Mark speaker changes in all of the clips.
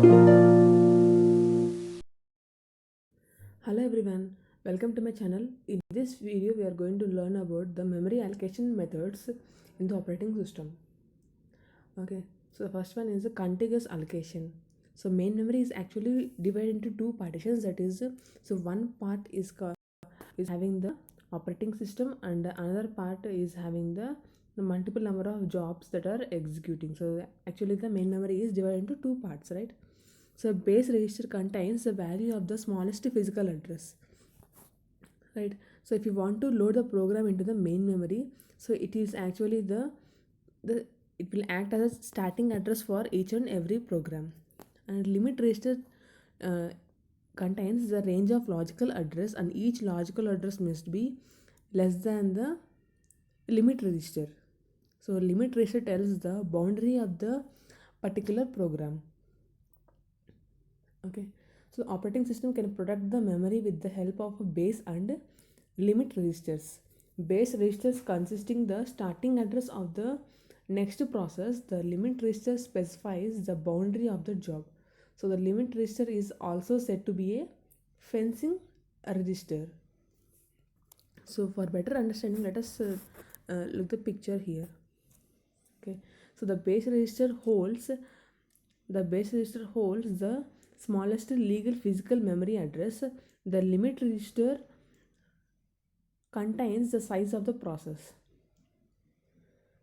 Speaker 1: Hello everyone, welcome to my channel. In this video, we are going to learn about the memory allocation methods in the operating system. Okay, so the first one is the contiguous allocation. So main memory is actually divided into two partitions. That is, so one part is having the operating system, and another part is having the multiple number of jobs that are executing. So actually, the main memory is divided into two parts, right? So base register contains the value of the smallest physical address, right? So if you want to load the program into the main memory, so it is actually the it will act as a starting address for each and every program. And limit register uh, contains the range of logical address, and each logical address must be less than the limit register. So limit register tells the boundary of the particular program. Okay, so the operating system can protect the memory with the help of a base and limit registers. Base registers consisting the starting address of the next process. The limit register specifies the boundary of the job. So the limit register is also said to be a fencing register. So for better understanding, let us look the picture here. Okay, so the base register holds the smallest legal physical memory address. The limit register contains the size of the process.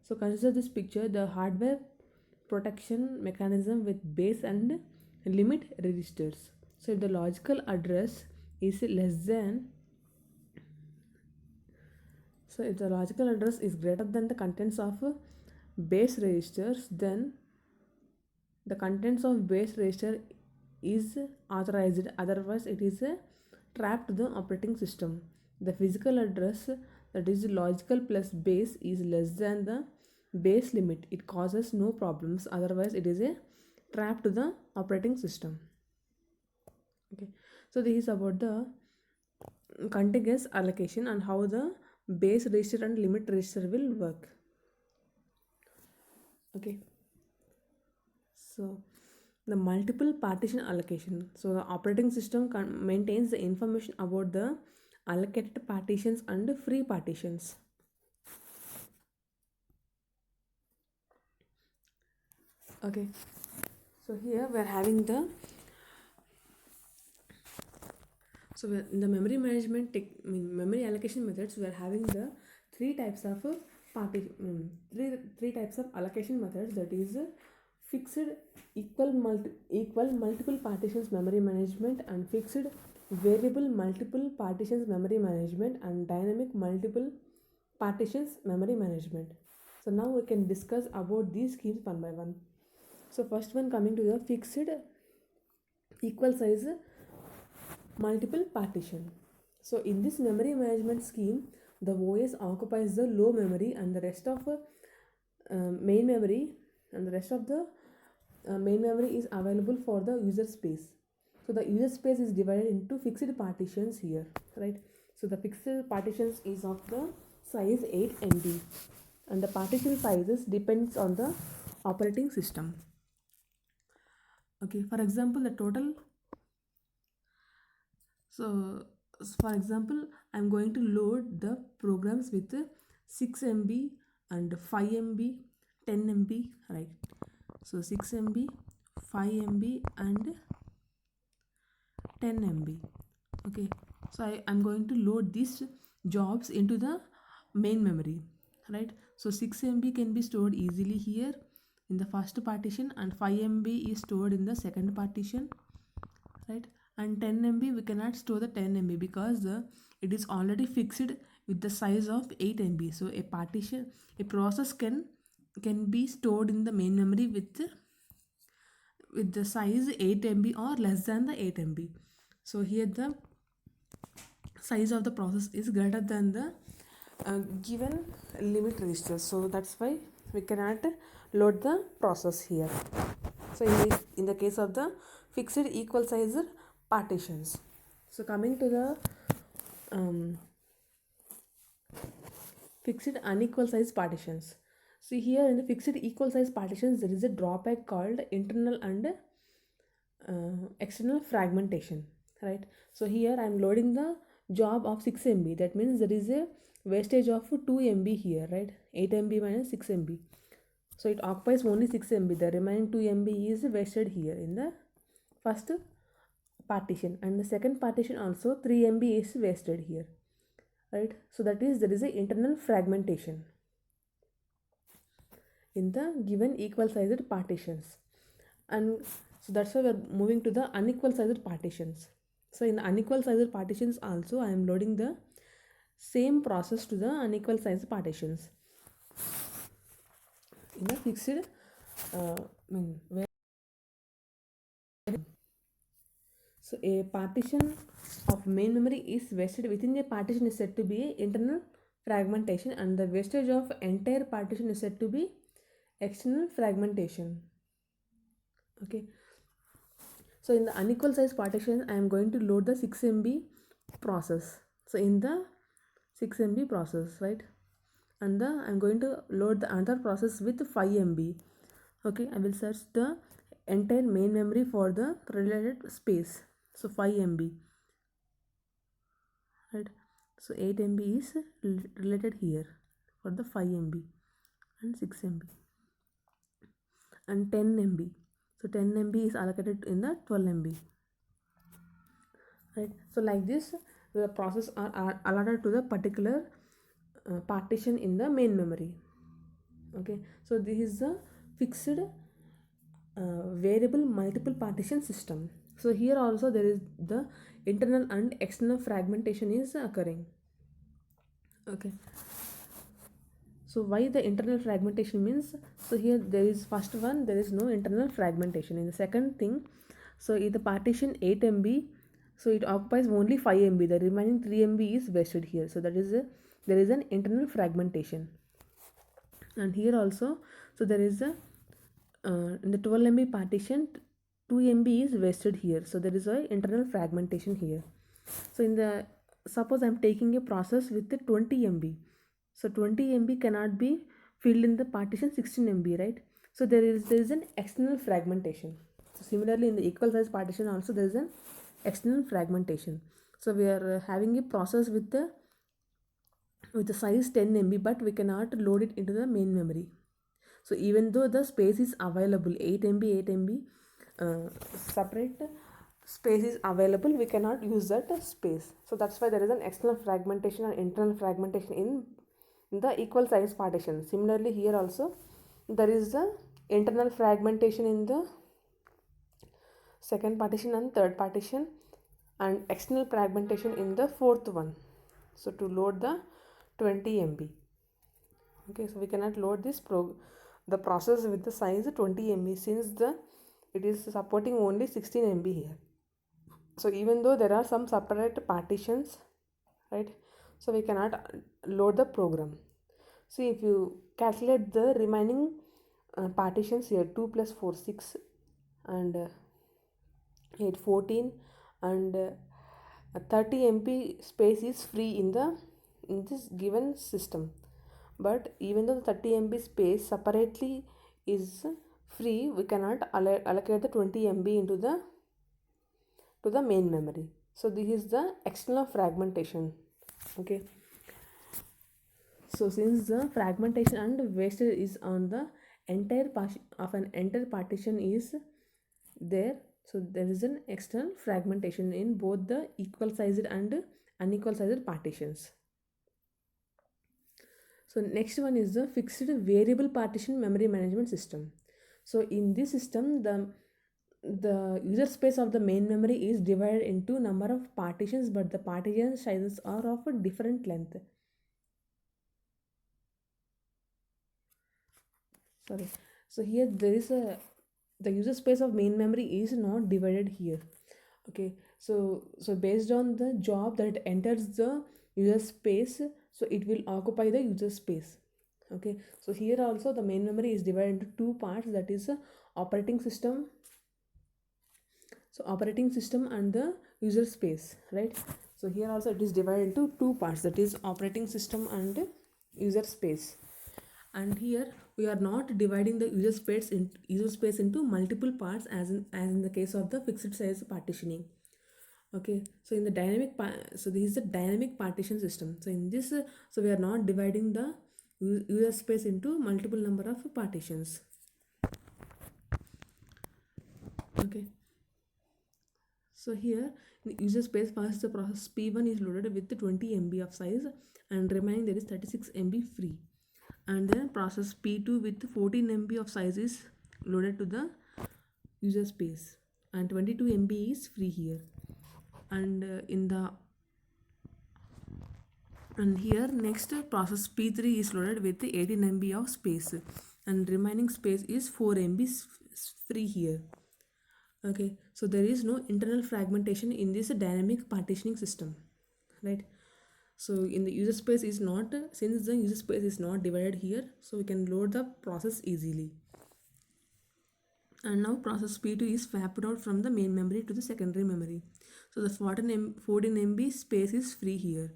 Speaker 1: So consider this picture, the hardware protection mechanism with base and limit registers. So if the logical address is less than so if the logical address is greater than the contents of base registers, then the contents of base register is authorized, otherwise it is trapped to the operating system. The physical address, that is logical plus base, is less than the base limit. It causes no problems, otherwise it is a trap to the operating system. Okay, so this is about the contiguous allocation and how the base register and limit register will work. Okay, so the multiple partition allocation. So the operating system maintains the information about the allocated partitions and free partitions. Okay, so here we are having the in the memory management memory allocation methods, we are having the three types of three types of allocation methods. That is fixed equal multiple partitions memory management, and fixed variable multiple partitions memory management, and dynamic multiple partitions memory management. So now we can discuss about these schemes one by one. So first one, coming to the fixed equal size multiple partition. So in this memory management scheme, the OS occupies the low memory, and the rest of main memory and the rest of the main memory is available for the user space. So the user space is divided into fixed partitions here, right? So the fixed partitions is of the size 8 MB, and the partition sizes depends on the operating system. Okay, for example, the total so for example, I'm going to load the programs with 6 MB and 5 MB, 10 MB, right? So 6 MB, 5 MB and 10 MB. Okay, so I'm going to load these jobs into the main memory, right? So 6 MB can be stored easily here in the first partition, and 5 MB is stored in the second partition, right? And 10 MB, we cannot store the 10 MB because it is already fixed with the size of 8 MB. So a process can be stored in the main memory with the size 8 MB or less than the 8 MB. So here the size of the process is greater than the given limit register. So that's why we cannot load the process here. So in the case of the fixed equal size partitions. So coming to the fixed unequal size partitions. See here in the fixed equal size partitions, there is a drawback called internal and external fragmentation, right? So here I am loading the job of 6 MB. That means there is a wastage of 2 MB here, right? 8 MB minus 6 MB. So it occupies only 6 MB. The remaining 2 MB is wasted here in the first partition, and the second partition also 3 MB is wasted here, right? So that is, there is a internal fragmentation in the given equal sized partitions. And so that's why we're moving to the unequal sized partitions. So in the unequal sized partitions also I am loading the same process to the unequal sized partitions in the fixed where. So a partition of main memory is wasted within a partition is said to be internal fragmentation, and the wastage of entire partition is said to be external fragmentation. Okay. So in the unequal size partition, I am going to load the 6 MB process. So in the 6 MB process, right? And I'm going to load the another process with 5 MB. Okay, I will search the entire main memory for the related space. So 5 MB, right? So 8 MB is related here for the 5 MB and 6 MB and 10 MB. So 10 MB is allocated in the 12 MB, right? So like this, the process are allotted to the particular partition in the main memory. Okay, so this is the fixed variable multiple partition system. So here also there is the internal and external fragmentation is occurring. Okay, so why the internal fragmentation means, so here there is first one, there is no internal fragmentation. In the second thing, so in the partition 8 MB, so it occupies only 5 MB, the remaining 3 MB is wasted here. So that is there is an internal fragmentation. And here also, so there is a in the 12 MB partition 2 MB is wasted here. So there is a internal fragmentation here. So in the, suppose I am taking a process with the 20 MB. So 20 MB cannot be filled in the partition 16 MB, right? So there is an external fragmentation. So similarly in the equal size partition also there is an external fragmentation. So we are having a process with the size 10 MB, but we cannot load it into the main memory. So even though the space is available, 8 MB, 8 MB separate space is available, we cannot use that space. So that's why there is an external fragmentation and internal fragmentation in the equal size partition. Similarly here also there is the internal fragmentation in the second partition and third partition, and external fragmentation in the fourth one. So to load the 20 MB. Okay, so we cannot load this the process with the size 20 MB since it is supporting only 16 MB here. So even though there are some separate partitions, right, so we cannot load the program. See, if you calculate the remaining partitions here, 2 plus 4 6 and 8 14 and 30 MB space is free in this given system. But even though the 30 MB space separately is free, we cannot allocate the 20 MB into the main memory. So this is the external fragmentation. Okay, so since the fragmentation and wastage is on the entire partition is there, so there is an external fragmentation in both the equal sized and unequal sized partitions. So next one is the fixed variable partition memory management system. So in this system, the user space of the main memory is divided into number of partitions, but the partition sizes are of a different length. Sorry. So here there is the user space of main memory is not divided here. Okay. So based on the job that enters the user space, so it will occupy the user space. Okay, so here also the main memory is divided into two parts, that is operating system. So operating system and the user space, right? So here also it is divided into two parts, that is operating system and user space. And here we are not dividing the user space into multiple parts as in the case of the fixed size partitioning. Okay, so in the so this is the dynamic partition system. So in this so we are not dividing the user space into multiple number of partitions. Okay, so here in user space, first the process P1 is loaded with the 20 MB of size and remaining there is 36 MB free, and then process P2 with 14 MB of size is loaded to the user space and 22 MB is free here. And here next process P3 is loaded with 18 MB of space and remaining space is 4 MB free here. Okay, so there is no internal fragmentation in this dynamic partitioning system, right? So in the user space is not, since the user space is not divided here, so we can load the process easily. And now process P2 is swapped out from the main memory to the secondary memory. So the 14 MB space is free here.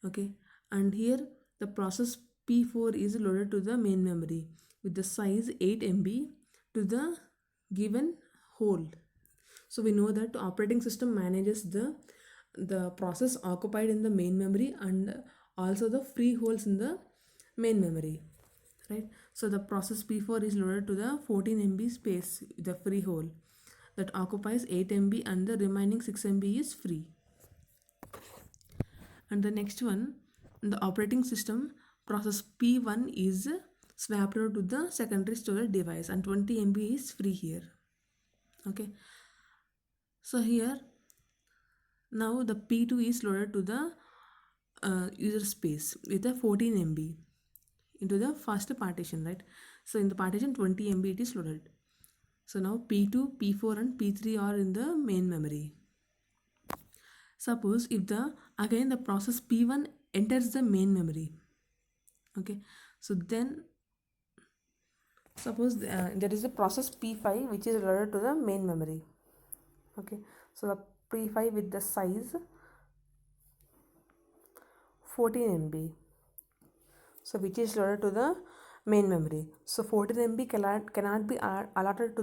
Speaker 1: Okay, and here the process P4 is loaded to the main memory with the size 8 MB to the given hole. So we know that operating system manages the process occupied in the main memory and also the free holes in the main memory, right? So the process P4 is loaded to the 14 MB space, the free hole that occupies 8 MB and the remaining 6 MB is free. And the next one, the operating system process P1 is swapped out to the secondary storage device and 20 MB is free here. Okay, so here now the P2 is loaded to the user space with a 14 MB into the first partition, right? So in the partition 20 MB it is loaded. So now P2, P4 and P3 are in the main memory. Suppose if again the process P1 enters the main memory. Okay, so then suppose there is a process P5 which is loaded to the main memory. Okay, so the P5 with the size 14 MB, so which is loaded to the main memory. So 14 MB cannot be allotted to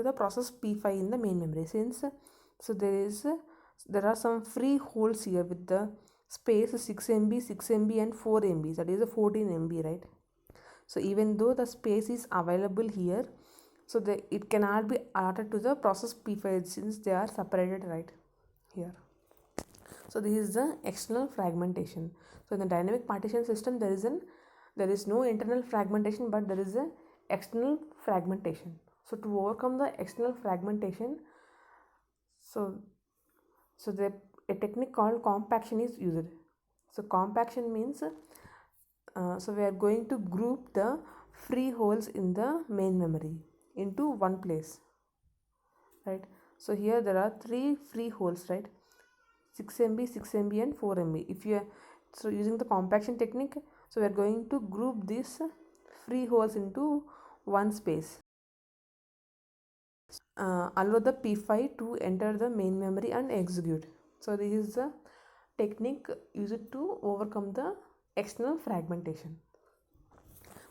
Speaker 1: the process P5 in the main memory, since so there are some free holes here with the space 6 MB, 6 MB and 4 MB, that is a 14 MB, right? So even though the space is available here, so it cannot be allotted to the process P5 since they are separated right here. So this is the external fragmentation. So in the dynamic partition system there is no internal fragmentation, but there is a external fragmentation. So to overcome the external fragmentation, so a technique called compaction is used. So compaction means so we are going to group the free holes in the main memory into one place, right? So here there are 3 free holes, right? 6 MB, 6 MB and 4 MB. If you are so using the compaction technique, so we are going to group these free holes into one space. Allow the P5 to enter the main memory and execute. So this is the technique used to overcome the external fragmentation.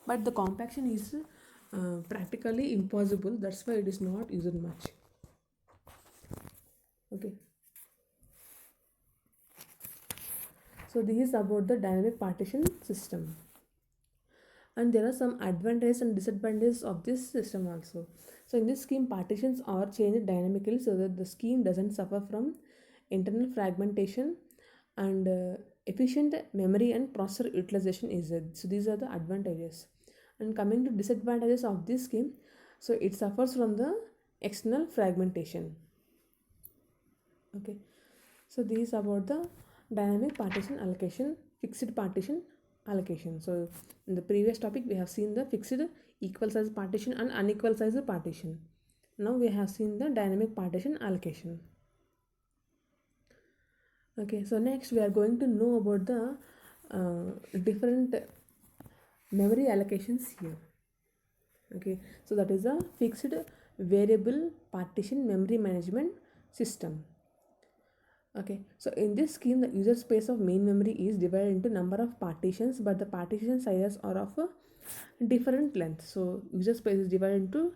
Speaker 1: But the compaction is practically impossible, that's why it is not used much. Okay, so this is about the dynamic partition system, and there are some advantages and disadvantages of this system also. So in this scheme, partitions are changed dynamically so that the scheme doesn't suffer from internal fragmentation, and efficient memory and processor utilization is it. So these are the advantages. And coming to disadvantages of this scheme, so it suffers from the external fragmentation. Okay, so this is about the dynamic partition allocation, fixed partition allocation. So in the previous topic we have seen the fixed equal size partition and unequal size partition. Now we have seen the dynamic partition allocation. Okay, so next we are going to know about the different memory allocations here. Okay, so that is a fixed variable partition memory management system. Okay, so in this scheme, the user space of main memory is divided into number of partitions, but the partition sizes are of a different length. So user space is divided into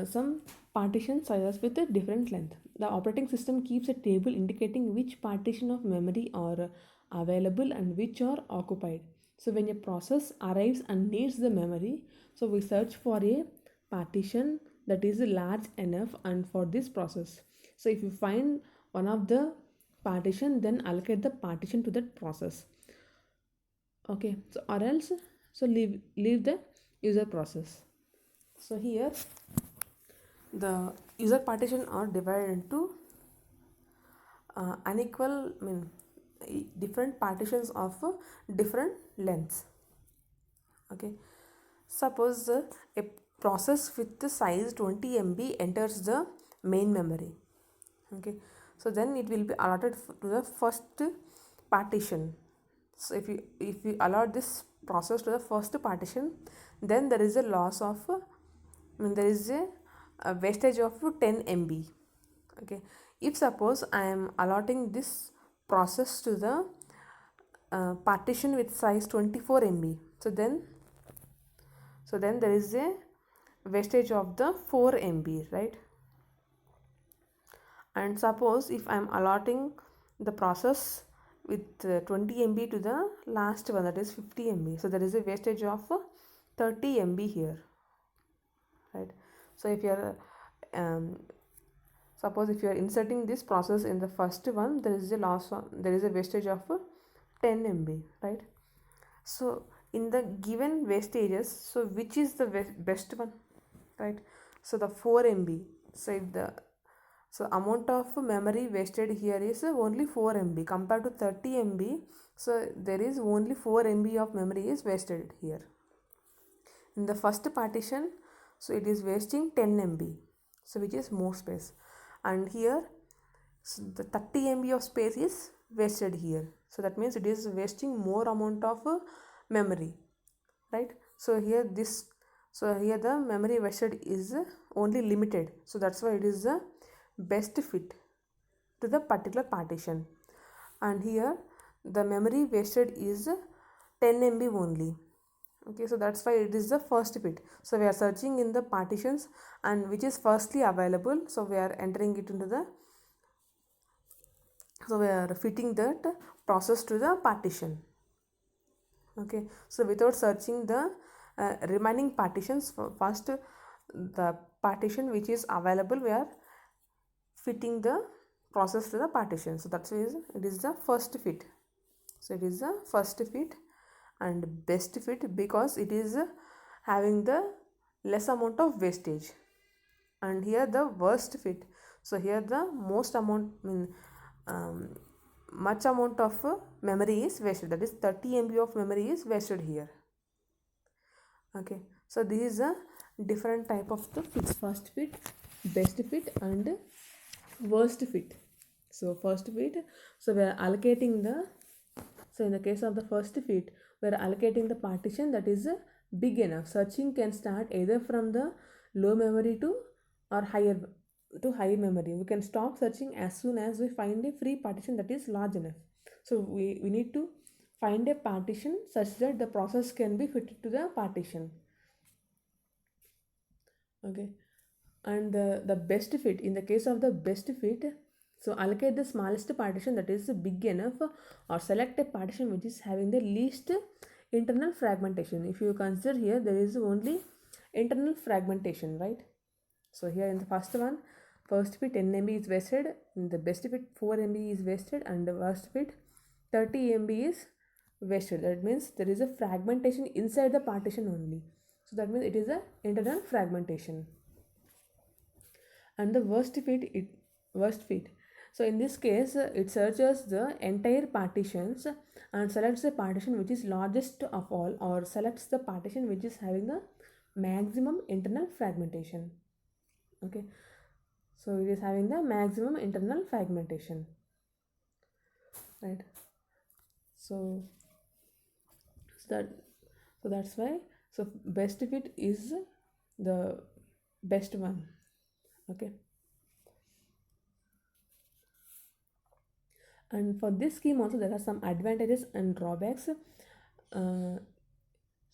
Speaker 1: some partition sizes with a different length. The operating system keeps a table indicating which partition of memory are available and which are occupied. So when a process arrives and needs the memory, so we search for a partition that is large enough and for this process. So if you find one of the partition, then allocate the partition to that process. Okay, so or else so leave the user process. So here the user partition are divided into unequal, different partitions of different lengths. Okay, suppose a process with the size 20 MB enters the main memory. Okay, so then it will be allotted to the first partition. So if you allot this process to the first partition, then there is a loss of there is a wastage of 10 MB. Okay, if suppose I am allotting this process to the partition with size 24 MB, so then there is a wastage of the 4 MB, right? And suppose if I am allotting the process with 20 MB to the last one, that is 50 MB, so there is a wastage of 30 MB here, right? So if you are suppose if you are inserting this process in the first one, there is a loss of, there is a wastage of 10 MB, right? So in the given wastages, so which is the best one, right? So the 4 MB. So if the amount of memory wasted here is only 4 MB compared to 30 MB. So there is only 4 MB of memory is wasted here. In the first partition, so it is wasting 10 MB, so which is more space. And here, so the 30 MB of space is wasted here. So that means it is wasting more amount of memory, right? So here the memory wasted is only limited. So that's why it is the best fit to the particular partition. And here the memory wasted is 10 MB only. Okay, so that's why it is the first fit. So we are searching in the partitions and which is firstly available, so we are entering it into the, so we are fitting that process to the partition. Okay, so without searching the remaining partitions, first the partition which is available, we are fitting the process to the partition. So that's why it is the first fit. So it is the first fit and best fit because it is having the less amount of wastage. And here the worst fit. So here the most amount, much amount of memory is wasted, that is 30 MB of memory is wasted here. Okay, so this is a different type of the fits: first fit, best fit and worst fit. So first fit, so we are allocating the, so in the case of the first fit, we are allocating the partition that is big enough. Searching can start either from the low memory to or higher to high memory. We can stop searching as soon as we find a free partition that is large enough. So we need to find a partition such that the process can be fitted to the partition. Okay, and the best fit, in the case of the best fit, so allocate the smallest partition that is big enough or select a partition which is having the least internal fragmentation. If you consider here, there is only internal fragmentation, right? So here in the first one, first fit 10 MB is wasted, in the best fit 4 MB is wasted and the worst fit 30 MB is wasted. That means there is a fragmentation inside the partition only. So that means it is a internal fragmentation. And the worst fit, so in this case it searches the entire partitions and selects the partition which is largest of all, or selects the partition which is having the maximum internal fragmentation. Okay, so it is having the maximum internal fragmentation, right? So that's why, so best fit is the best one. Okay, And for this scheme also there are some advantages and drawbacks. So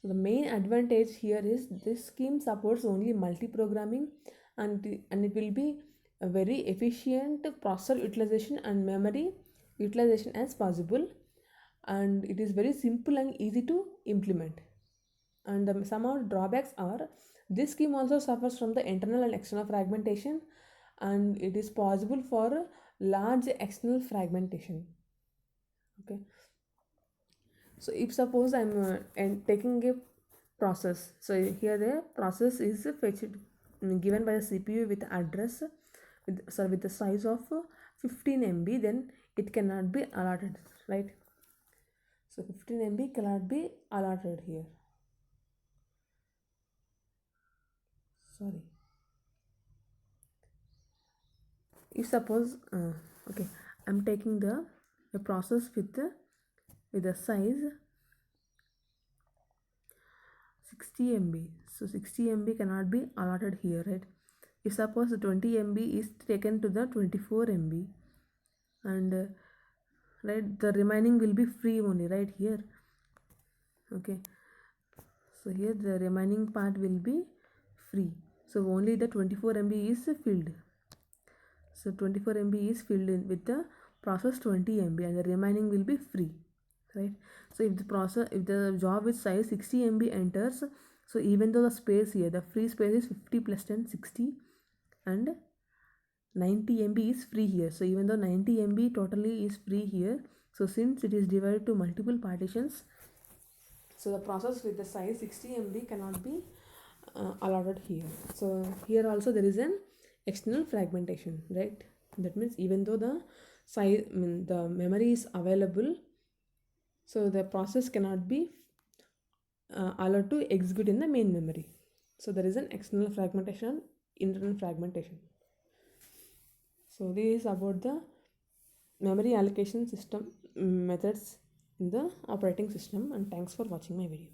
Speaker 1: the main advantage here is this scheme supports only multi-programming, and it will be a very efficient processor utilization and memory utilization as possible, and it is very simple and easy to implement. And some of the drawbacks are this scheme also suffers from the internal and external fragmentation, and it is possible for large external fragmentation. Okay, so if suppose I'm taking a process, so here the process is fetched given by the CPU with address with the size of 15 MB, then it cannot be allotted, right? So 15 MB cannot be allotted here. Sorry. If suppose okay, I'm taking the process with the size 60 MB, so 60 MB cannot be allotted here, right? If suppose the 20 MB is taken to the 24 MB, and right, the remaining will be free only, right here. Okay, so here the remaining part will be free, so only the 24 MB is filled. So 24 MB is filled in with the process 20 MB, and the remaining will be free, right? So if the job with size 60 MB enters, so even though the space here, the free space is 50 plus 10 60, and 90 MB is free here. So even though 90 MB totally is free here, so since it is divided to multiple partitions, so the process with the size 60 MB cannot be allotted here. So here also there is an external fragmentation, right? That means even though the size, the memory is available, so the process cannot be allowed to execute in the main memory. So there is an external fragmentation, internal fragmentation. So this is about the memory allocation system methods in the operating system, and thanks for watching my video.